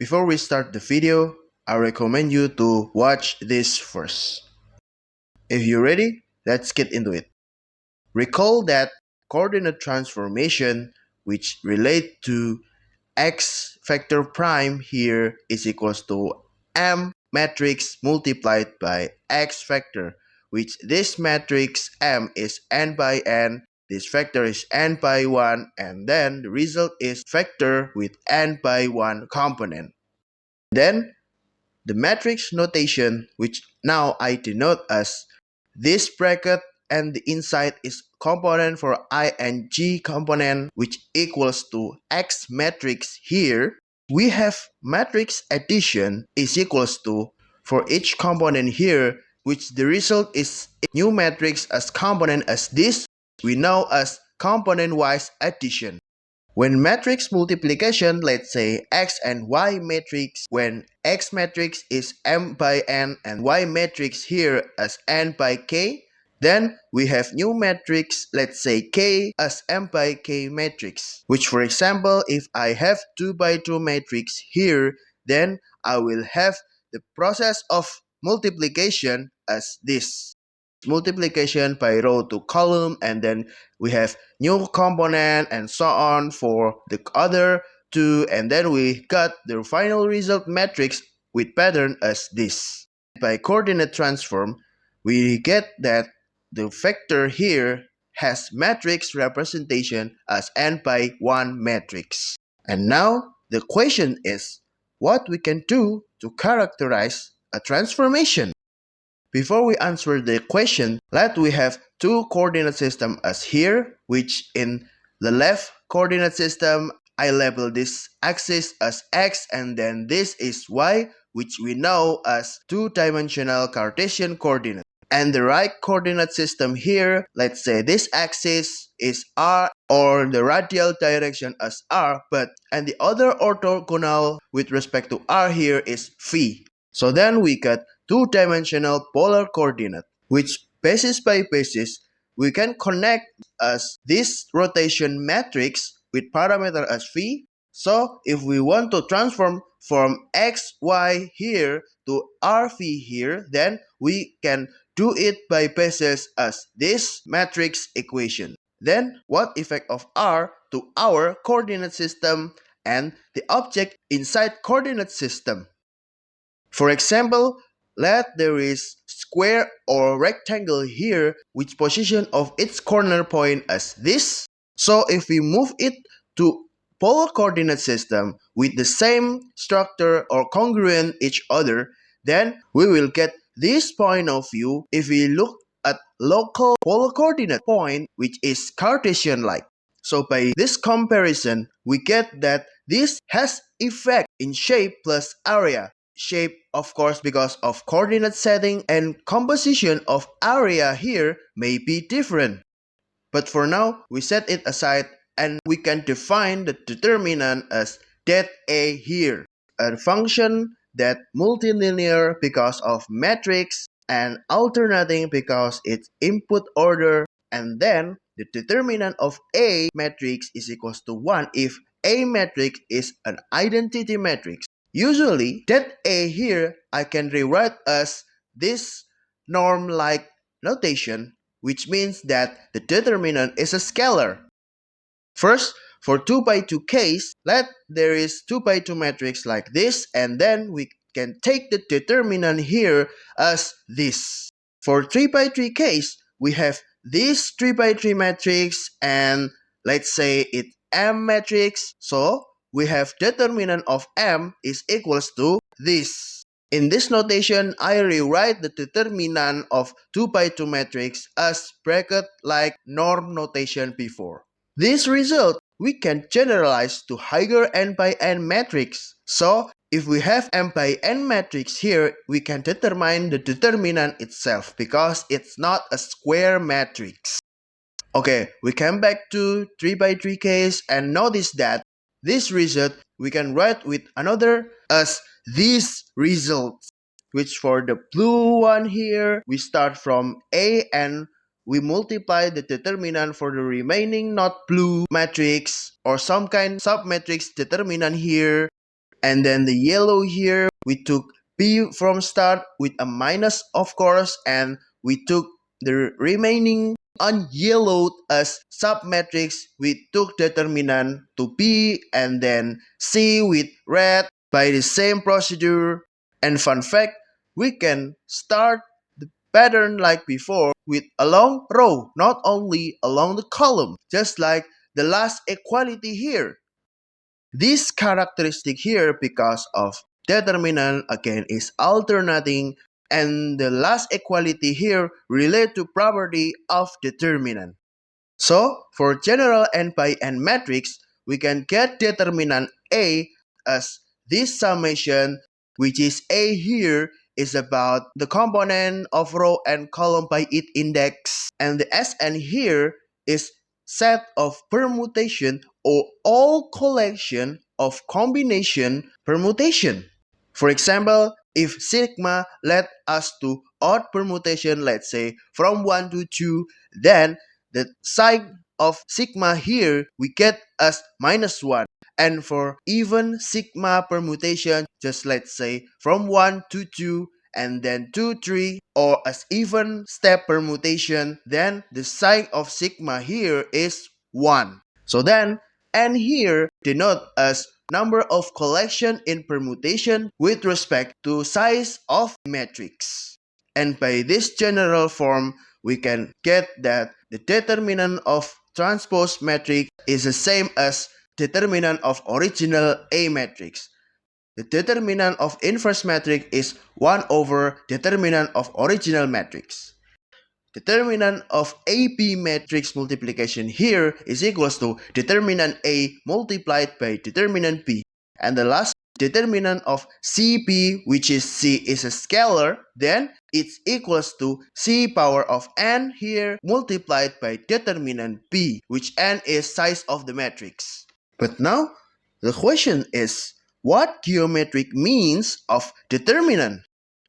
Before we start the video, I recommend you to watch this first. If you're ready, let's get into it. Recall that coordinate transformation, which relate to x factor prime here is equals to M matrix multiplied by x factor, which this matrix M is n by n, this factor is n by 1, and then the result is factor with n by 1 component. Then the matrix notation, which now I denote as this bracket, and the inside is component for I and G component, which equals to X matrix here. We have matrix addition is equals to, for each component here, which the result is new matrix as component as this, we know as component-wise addition. When matrix multiplication, let's say X and Y matrix, when X matrix is M by N and Y matrix here as N by K, then we have new matrix, let's say K as M by K matrix. Which, for example, if I have 2 by 2 matrix here, then I will have the process of multiplication as this. Multiplication by row to column, and then we have new component and so on for the other two, and then we got the final result matrix with pattern as this. By coordinate transform, we get that the factor here has matrix representation as n by 1 matrix. And now the question is what we can do to characterize a transformation. Before we answer the question, let we have two coordinate system as here, which in the left coordinate system, I label this axis as x, and then this is y, which we know as two-dimensional Cartesian coordinate. And the right coordinate system here, let's say this axis is r, or the radial direction as r, and the other orthogonal with respect to r here is phi. So then we got two-dimensional polar coordinate, which basis by basis we can connect as this rotation matrix with parameter as phi. So if we want to transform from x, y here to r phi here, then we can do it by basis as this matrix equation. Then what effect of r to our coordinate system and the object inside coordinate system? For example, let there is square or rectangle here which position of its corner point as this. So if we move it to polar coordinate system with the same structure or congruent each other, then we will get this point of view if we look at local polar coordinate point which is Cartesian-like. So by this comparison, we get that this has effect in shape plus area. Shape, of course, because of coordinate setting, and composition of area here may be different. But for now, we set it aside and we can define the determinant as det A here, a function that multilinear because of matrix and alternating because its input order, and then the determinant of A matrix is equals to 1 if A matrix is an identity matrix. Usually, det A here I can rewrite as this norm-like notation, which means that the determinant is a scalar. First, for 2 by 2 case, let there is 2 by 2 matrix like this, and then we can take the determinant here as this. For 3 by 3 case, we have this 3 by 3 matrix, and let's say it's M matrix, so we have determinant of M is equals to this. In this notation, I rewrite the determinant of 2 by 2 matrix as bracket like norm notation before. This result we can generalize to higher n by n matrix. So if we have m by n matrix here, we can determine the determinant itself because it's not a square matrix. Okay, we come back to 3 by 3 case and notice that this result we can write with another as these results, which for the blue one here, we start from A and we multiply the determinant for the remaining not blue matrix or some kind submatrix determinant here. And then the yellow here, we took P from start with a minus, of course, and we took the remaining unyellowed as submatrix. We took determinant to P and then C with red by the same procedure. And fun fact, we can start the pattern like before with a long row, not only along the column, just like the last equality here. This characteristic here, because of determinant again is alternating, and the last equality here relate to property of determinant. So for general n by n matrix, we can get determinant A as this summation, which is A here is about the component of row and column by its index, and the Sn here is set of permutation or all collection of combination permutation. For example, if sigma led us to odd permutation, let's say from 1 to 2, then the sign of sigma here we get as -1. And for even sigma permutation, just let's say from 1 to 2 and then 2, 3, or as even step permutation, then the sign of sigma here is 1. So then n here denote as number of collection in permutation with respect to size of matrix. And by this general form, we can get that the determinant of transpose matrix is the same as determinant of original A matrix. The determinant of inverse matrix is 1 over determinant of original matrix. Determinant of AP matrix multiplication here is equals to determinant A multiplied by determinant P. And the last determinant of CP, which is C is a scalar, then it's equals to C power of n here multiplied by determinant P, which n is size of the matrix. But now, the question is, what geometric means of determinant?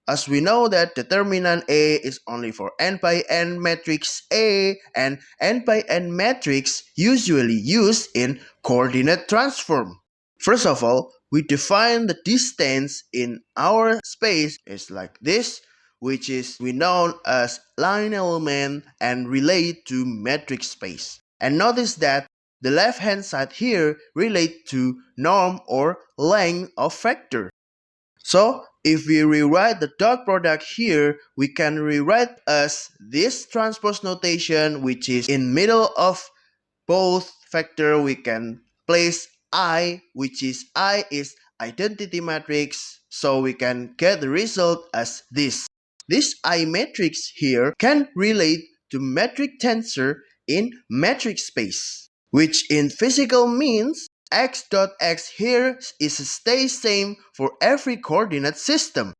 As we know that determinant A is only for n by n matrix A, and n by n matrix usually used in coordinate transform. First of all, we define the distance in our space is like this, which is we known as line element and relate to metric space. And notice that the left hand side here relate to norm or length of vector. So if we rewrite the dot product here, we can rewrite as this transpose notation, which is in middle of both vector. We can place I, which is I is identity matrix, so we can get the result as this. This I matrix here can relate to metric tensor in metric space, which in physical means x dot x here is stays same for every coordinate system.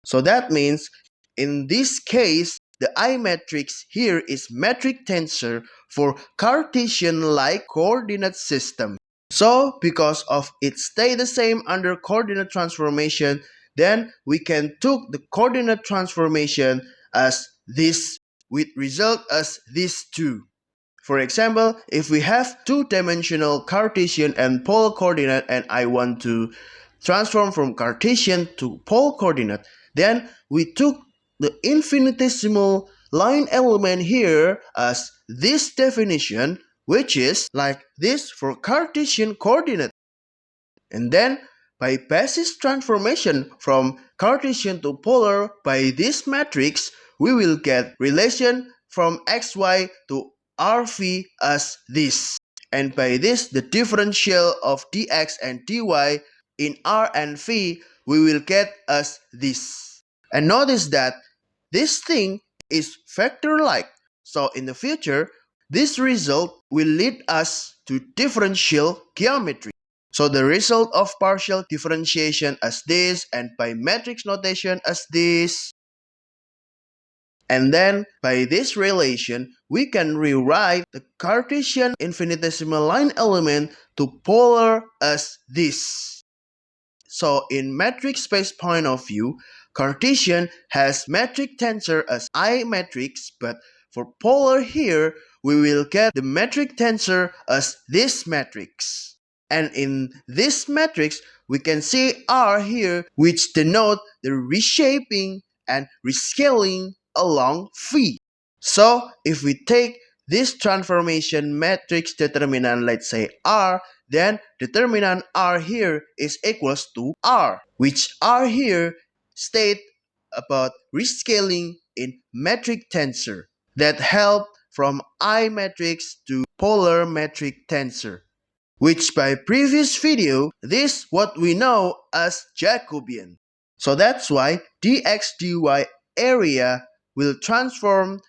So that means in this case, the I matrix here is metric tensor for Cartesian-like coordinate system. So because of it stay the same under coordinate transformation, then we can took the coordinate transformation as this with result as this too. For example, if we have two-dimensional Cartesian and polar coordinate and I want to transform from Cartesian to polar coordinate, then we took the infinitesimal line element here as this definition, which is like this for Cartesian coordinate. And then by basis transformation from Cartesian to polar by this matrix, we will get relation from xy to RV as this. And by this, the differential of dx and dy in R and V, we will get as this. And notice that this thing is vector-like. So in the future, this result will lead us to differential geometry. So the result of partial differentiation as this, and by matrix notation as this. And then by this relation, we can rewrite the Cartesian infinitesimal line element to polar as this. So in metric space point of view, Cartesian has metric tensor as I matrix, but for polar here, we will get the metric tensor as this matrix. And in this matrix, we can see R here, which denote the reshaping and rescaling along phi. So if we take this transformation matrix determinant, let's say R, then determinant R here is equals to R, which R here state about rescaling in metric tensor that help from I matrix to polar metric tensor, which by previous video, this what we know as Jacobian. So that's why dx dy area will transform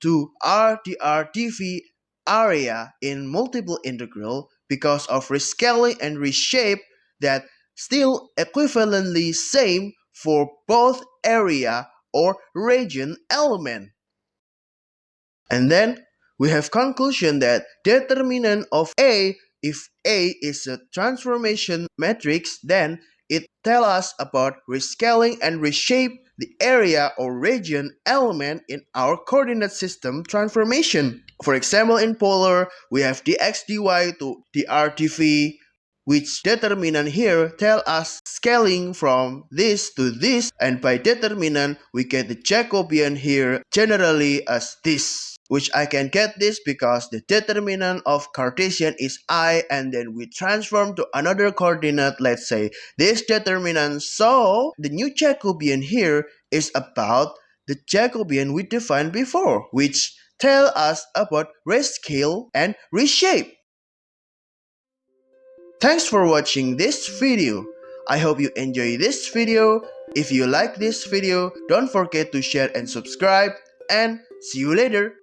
to r dr dv area in multiple integral because of rescaling and reshape that still equivalently same for both area or region element. And then we have conclusion that determinant of A, if A is a transformation matrix, then it tells us about rescaling and reshape the area or region element in our coordinate system transformation. For example, in polar, we have dx dy to dr dv, which determinant here tell us scaling from this to this, and by determinant we get the Jacobian here generally as this, which I can get this because the determinant of Cartesian is I, and then we transform to another coordinate, let's say this determinant. So the new Jacobian here is about the Jacobian we defined before, which tell us about rescale and reshape. Thanks for watching this video. I hope you enjoy this video. If you like this video, don't forget to share and subscribe, and see you later.